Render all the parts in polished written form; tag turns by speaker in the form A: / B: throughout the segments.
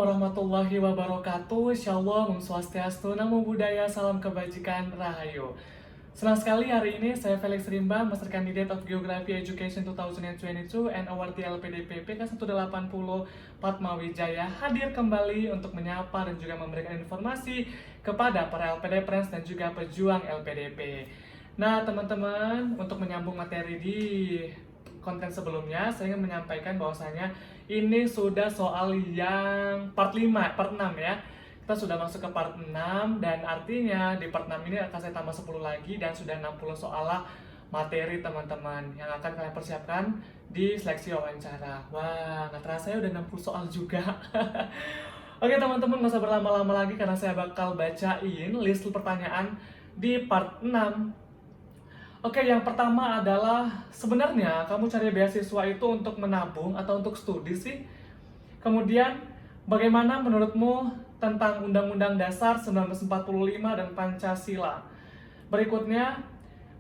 A: warahmatullahi wabarakatuh. Shalom, Om Swastiastu, Namo Buddhaya, Salam Kebajikan, Rahayu. Senang sekali hari ini saya Felix Rimba, Master Candidate of Geography Education 2022 and award LPDP PK 180 Padmawijaya hadir kembali untuk menyapa dan juga memberikan informasi kepada para LPD Friends dan juga pejuang LPDP. Nah teman-teman, untuk menyambung materi di konten sebelumnya, saya ingin menyampaikan bahwasanya ini sudah soal yang part 6 ya. Kita sudah masuk ke part 6 dan artinya di part 6 ini akan saya tambah 10 lagi dan sudah 60 soal materi teman-teman yang akan kalian persiapkan di seleksi wawancara. Wah, nggak terasa ya udah 60 soal juga. Oke teman-teman, nggak usah berlama-lama lagi karena saya bakal bacain list pertanyaan di part 6. Oke, yang pertama adalah sebenarnya kamu cari beasiswa itu untuk menabung atau untuk studi sih? Kemudian, bagaimana menurutmu tentang Undang-Undang Dasar 1945 dan Pancasila? Berikutnya,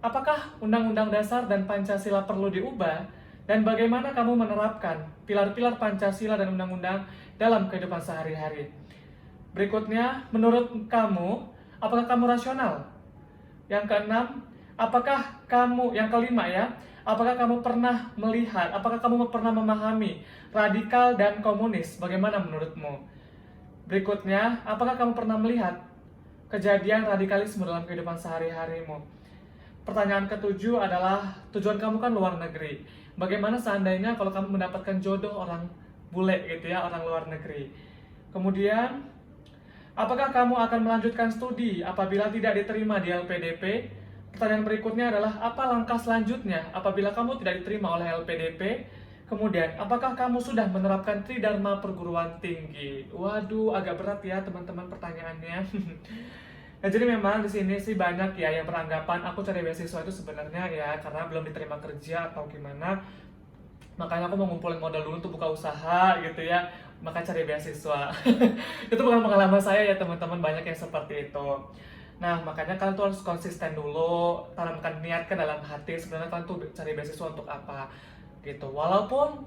A: apakah Undang-Undang Dasar dan Pancasila perlu diubah? Dan bagaimana kamu menerapkan pilar-pilar Pancasila dan Undang-Undang dalam kehidupan sehari-hari? Berikutnya, menurut kamu, apakah kamu rasional? Yang keenam, yang kelima ya, apakah kamu pernah melihat, apakah kamu pernah memahami radikal dan komunis? Bagaimana menurutmu? Berikutnya, apakah kamu pernah melihat kejadian radikalisme dalam kehidupan sehari-harimu? Pertanyaan ketujuh adalah, tujuan kamu kan luar negeri. Bagaimana seandainya kalau kamu mendapatkan jodoh orang bule gitu ya, orang luar negeri? Kemudian, apakah kamu akan melanjutkan studi apabila tidak diterima di LPDP? Pertanyaan berikutnya adalah, apa langkah selanjutnya apabila kamu tidak diterima oleh LPDP? Kemudian, apakah kamu sudah menerapkan Tridharma perguruan tinggi? Waduh, agak berat ya teman-teman pertanyaannya. Nah, jadi memang di sini sih banyak ya yang beranggapan aku cari beasiswa itu sebenarnya ya karena belum diterima kerja atau gimana. Makanya aku mau ngumpulin modal dulu untuk buka usaha gitu ya, maka cari beasiswa. Itu bukan pengalaman saya ya teman-teman, banyak yang seperti itu. Nah, makanya kalian tuh harus konsisten dulu, tanamkan niat ke dalam hati sebenarnya kalian tuh cari beasiswa untuk apa gitu. Walaupun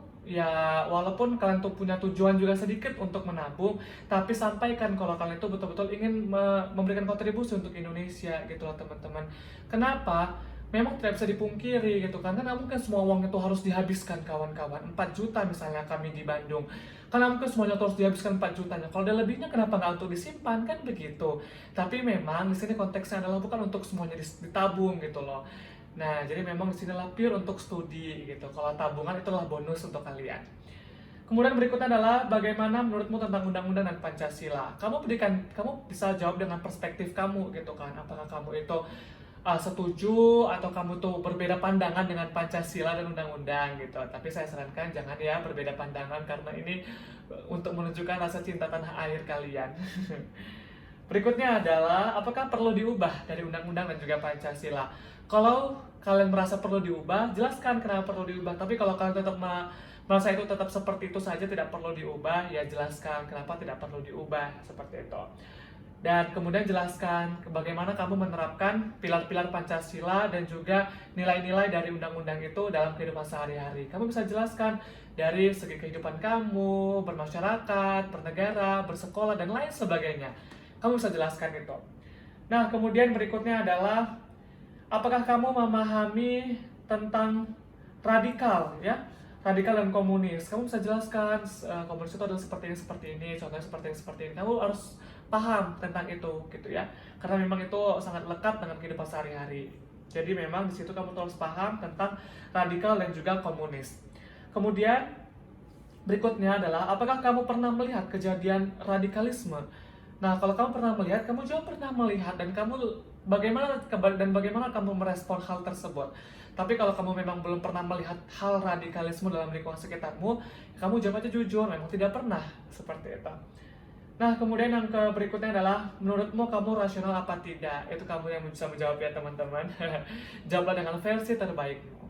A: kalian tuh punya tujuan juga sedikit untuk menabung, tapi sampaikan kalau kalian tuh betul-betul ingin memberikan kontribusi untuk Indonesia gitu loh teman-teman. Kenapa? Memang tidak bisa dipungkiri gitu kan, karena mungkin semua uang itu harus dihabiskan kawan-kawan. 4 juta misalnya kami di Bandung, karena mungkin semuanya itu harus dihabiskan 4 jutanya. Kalau ada lebihnya kenapa nggak untuk disimpan, kan begitu. Tapi memang di sini konteksnya adalah bukan untuk semuanya ditabung gitu loh. Nah, jadi memang di sinilah pure untuk studi gitu. Kalau tabungan itulah bonus untuk kalian. Kemudian berikutnya adalah bagaimana menurutmu tentang Undang-Undang dan Pancasila. Kamu bisa jawab dengan perspektif kamu gitu kan. Apakah kamu itu setuju atau kamu tuh berbeda pandangan dengan Pancasila dan Undang-Undang gitu. Tapi saya sarankan jangan ya berbeda pandangan karena ini untuk menunjukkan rasa cinta tanah air kalian. Berikutnya adalah apakah perlu diubah dari Undang-Undang dan juga Pancasila. Kalau kalian merasa perlu diubah, jelaskan kenapa perlu diubah. Tapi kalau kalian tetap merasa itu tetap seperti itu saja tidak perlu diubah, ya jelaskan kenapa tidak perlu diubah seperti itu. Dan kemudian jelaskan bagaimana kamu menerapkan pilar-pilar Pancasila dan juga nilai-nilai dari undang-undang itu dalam kehidupan sehari-hari. Kamu bisa jelaskan dari segi kehidupan kamu, bermasyarakat, bernegara, bersekolah, dan lain sebagainya. Kamu bisa jelaskan itu. Nah, kemudian berikutnya adalah, apakah kamu memahami tentang radikal, ya? Radikal dan komunis. Kamu bisa jelaskan komunis itu adalah seperti ini, contohnya seperti ini. Kamu harus paham tentang itu gitu ya, karena memang itu sangat lekat dengan kehidupan sehari-hari. Jadi memang di situ kamu harus paham tentang radikal dan juga komunis. Kemudian berikutnya adalah, apakah kamu pernah melihat kejadian radikalisme? Nah, kalau kamu pernah melihat, kamu jawab pernah melihat, dan bagaimana kamu merespon hal tersebut. Tapi kalau kamu memang belum pernah melihat hal radikalisme dalam lingkungan sekitarmu, kamu jawab aja jujur, memang tidak pernah, seperti itu. Nah, kemudian yang berikutnya adalah, menurutmu kamu rasional apa tidak? Itu kamu yang bisa menjawab ya teman-teman. Jawablah dengan versi terbaikmu.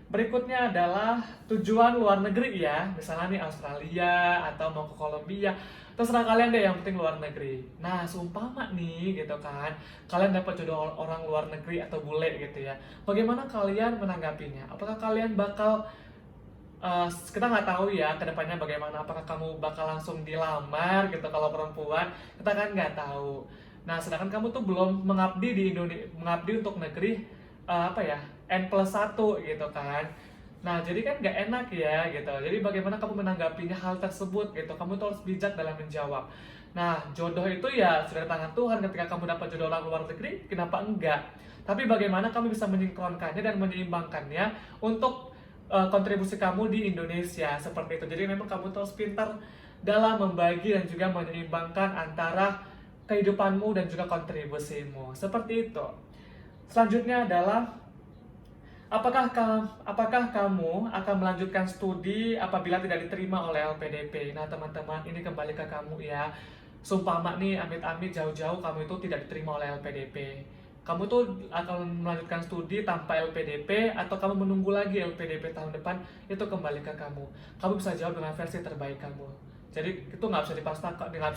A: Berikutnya adalah tujuan luar negeri ya, misalnya nih Australia atau mau ke Kolombia, terserah kalian deh, yang penting luar negeri. Nah, seumpama nih gitu kan, kalian dapat jodoh orang luar negeri atau bule gitu ya, bagaimana kalian menanggapinya? Apakah kalian bakal kita nggak tahu ya kedepannya bagaimana, apakah kamu bakal langsung dilamar gitu kalau perempuan, kita kan nggak tahu. Nah, sedangkan kamu tuh belum mengabdi di Indonesia, mengabdi untuk negeri apa ya, N+1 gitu kan. Nah, jadi kan nggak enak ya gitu. Jadi bagaimana kamu menanggapinya hal tersebut gitu. Kamu tuh harus bijak dalam menjawab. Nah, jodoh itu ya sudah di tangan Tuhan. Ketika kamu dapat jodoh orang luar negeri, kenapa enggak? Tapi bagaimana kamu bisa menyinkronkannya dan menyeimbangkannya untuk kontribusi kamu di Indonesia seperti itu. Jadi memang kamu tuh harus pintar dalam membagi dan juga menyeimbangkan antara kehidupanmu dan juga kontribusimu. Seperti itu. Selanjutnya adalah apakah kamu akan melanjutkan studi apabila tidak diterima oleh LPDP? Nah, teman-teman, ini kembali ke kamu ya. Sumpama nih, amit-amit jauh-jauh kamu itu tidak diterima oleh LPDP. Kamu tuh akan melanjutkan studi tanpa LPDP atau kamu menunggu lagi LPDP tahun depan, itu kembali ke kamu. Kamu bisa jawab dengan versi terbaik kamu. Jadi itu nggak bisa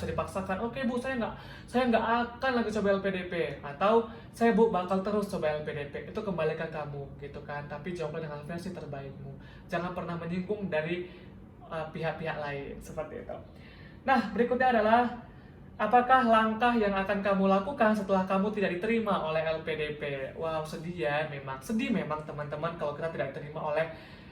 A: dipaksakan. Oke bu, saya nggak akan lagi coba LPDP, atau saya bu bakal terus coba LPDP. Itu kembali ke kamu, gitu kan. Tapi jawablah dengan versi terbaikmu. Jangan pernah menyinggung dari pihak-pihak lain seperti itu. Nah, berikutnya adalah apakah langkah yang akan kamu lakukan setelah kamu tidak diterima oleh LPDP? Wow, sedih ya memang. Sedih memang teman-teman kalau kita tidak diterima oleh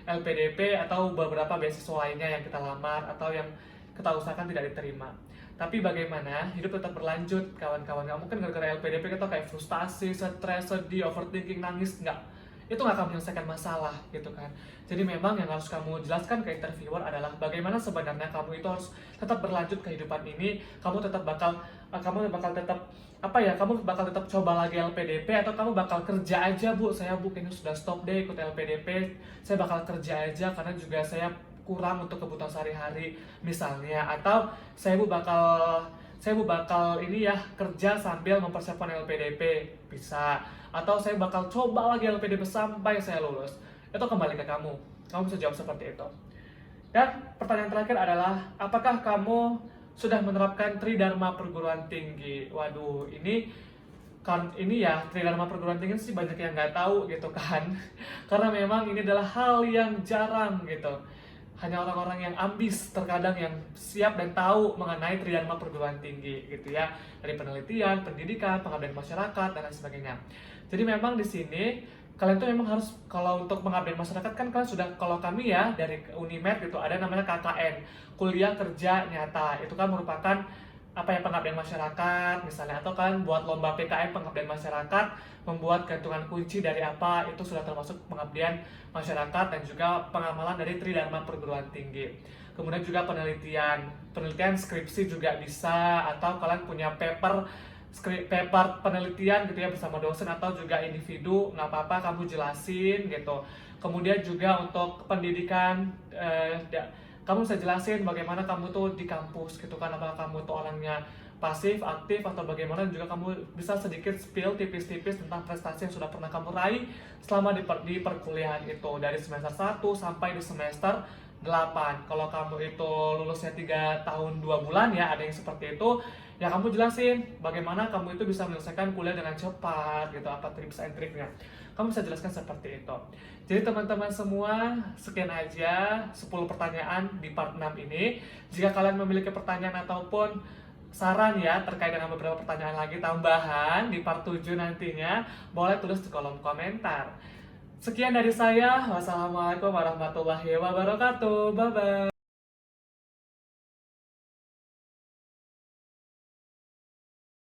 A: LPDP atau beberapa beasiswa lainnya yang kita lamar atau yang kita usahakan tidak diterima. Tapi bagaimana? Hidup tetap berlanjut, kawan-kawan. Nggak mungkin gara-gara LPDP kita kayak frustasi, stres, sedih, overthinking, nangis. Nggak. Itu nggak akan menyelesaikan masalah, gitu kan. Jadi memang yang harus kamu jelaskan ke interviewer adalah bagaimana sebenarnya kamu itu harus tetap berlanjut kehidupan ini. Kamu bakal tetap coba lagi LPDP atau kamu bakal kerja aja bu. Saya bu kayaknya sudah stop deh ikut LPDP. Saya bakal kerja aja karena juga saya kurang untuk kebutuhan sehari-hari misalnya, atau saya bu bakal ini ya kerja sambil mempersiapkan LPDP bisa, atau saya bakal coba lagi LPDP sampai saya lulus. Itu kembali ke kamu. Kamu bisa jawab seperti itu. Dan pertanyaan terakhir adalah apakah kamu sudah menerapkan Tridharma perguruan tinggi? Waduh, ini ya Tridharma perguruan tinggi sih banyak yang nggak tahu gitu kan. Karena memang ini adalah hal yang jarang gitu. Hanya orang-orang yang ambis terkadang yang siap dan tahu mengenai Tridharma perguruan tinggi gitu ya, dari penelitian, pendidikan, pengabdian masyarakat dan lain sebagainya. Jadi memang di sini kalian tuh memang harus, kalau untuk pengabdian masyarakat kan kalian sudah, kalau kami ya dari Unimed gitu ada namanya KKN, kuliah kerja nyata. Itu kan merupakan apa ya, pengabdian masyarakat misalnya, atau kan buat lomba PKM pengabdian masyarakat, membuat gantungan kunci dari apa, itu sudah termasuk pengabdian masyarakat dan juga pengamalan dari Tridharma perguruan tinggi. Kemudian juga penelitian skripsi juga bisa, atau kalian punya paper penelitian gitu ya bersama dosen atau juga individu, nggak apa-apa kamu jelasin gitu. Kemudian juga untuk pendidikan, kamu bisa jelasin bagaimana kamu tuh di kampus gitu kan, apakah kamu tuh orangnya pasif, aktif, atau bagaimana. Dan juga kamu bisa sedikit spill tipis-tipis tentang prestasi yang sudah pernah kamu raih selama di perkuliahan itu, dari semester 1 sampai di semester 8. Kalau kamu itu lulusnya 3 tahun 2 bulan ya, ada yang seperti itu, ya kamu jelasin bagaimana kamu itu bisa menyelesaikan kuliah dengan cepat gitu, apa tips and triknya. Kamu bisa jelaskan seperti itu. Jadi teman-teman semua, sekian aja 10 pertanyaan di part 6 ini. Jika kalian memiliki pertanyaan ataupun saran ya terkait dengan beberapa pertanyaan lagi tambahan di part 7 nantinya, boleh tulis di kolom komentar. Sekian dari saya. Wassalamualaikum warahmatullahi wabarakatuh. Bye-bye.